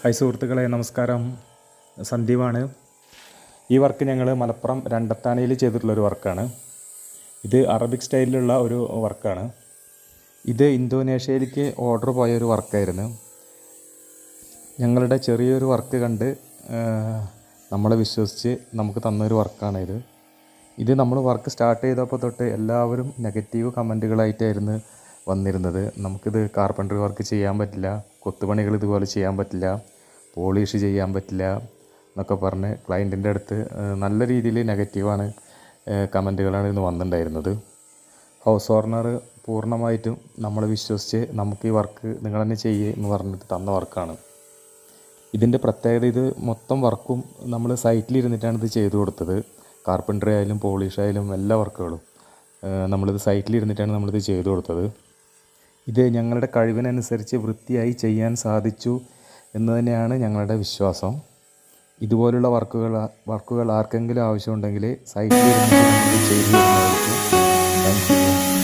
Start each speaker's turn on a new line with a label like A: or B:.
A: Hi സുഹൃത്തുക്കളെ, നമസ്കാരം. സന്ദീപാണ്. ഈ വർക്ക് ഞങ്ങൾ മലപ്പുറം രണ്ടത്താണിയിൽ ചെയ്തിട്ടുള്ളൊരു വർക്കാണ്. ഇത് അറബിക് സ്റ്റൈലിലുള്ള ഒരു വർക്കാണ്. ഇത് ഇന്തോനേഷ്യയിലേക്ക് ഓർഡർ പോയൊരു വർക്കായിരുന്നു. ഞങ്ങളുടെ ചെറിയൊരു വർക്ക് കണ്ട് നമ്മളെ വിശ്വസിച്ച് നമുക്ക് തന്നൊരു വർക്കാണ് ഇത് നമ്മൾ വർക്ക് സ്റ്റാർട്ട് ചെയ്തപ്പോൾ തൊട്ട് എല്ലാവരും നെഗറ്റീവ് കമൻറ്റുകളായിട്ടായിരുന്നു വന്നിരുന്നത്. നമുക്കിത് കാർപ്പൻട്രി വർക്ക് ചെയ്യാൻ പറ്റില്ല, കൊത്തുപണികൾ ഇതുപോലെ ചെയ്യാൻ പറ്റില്ല, പോളിഷ് ചെയ്യാൻ പറ്റില്ല എന്നൊക്കെ പറഞ്ഞ് ക്ലയൻറ്റിൻ്റെ അടുത്ത് നല്ല രീതിയിൽ നെഗറ്റീവാണ് കമൻറ്റുകളാണ് ഇന്ന് വന്നിട്ടുണ്ടായിരുന്നത്. ഹൗസ് ഓണർ പൂർണ്ണമായിട്ടും നമ്മളെ വിശ്വസിച്ച് നമുക്ക് ഈ വർക്ക് നിങ്ങൾ തന്നെ ചെയ്യുക എന്ന് പറഞ്ഞിട്ട് തന്ന വർക്കാണ്. ഇതിൻ്റെ പ്രത്യേകത, ഇത് മൊത്തം വർക്കും നമ്മൾ സൈറ്റിലിരുന്നിട്ടാണ് ഇത് ചെയ്തു കൊടുത്തത്. കാർപ്പൻട്രി ആയാലും പോളിഷ് ആയാലും എല്ലാ വർക്കുകളും നമ്മളിത് സൈറ്റിലിരുന്നിട്ടാണ് നമ്മളിത് ചെയ്തു കൊടുത്തത്. ഇത് ഞങ്ങളുടെ കഴിവിനനുസരിച്ച് വൃത്തിയായി ചെയ്യാൻ സാധിച്ചു എന്ന് തന്നെയാണ് ഞങ്ങളുടെ വിശ്വാസം. ഇതുപോലുള്ള വർക്കുകൾ ആർക്കെങ്കിലും ആവശ്യമുണ്ടെങ്കിൽ സൈറ്റിൽ ചെയ്തു തരുന്നതായിരിക്കും. Thank you.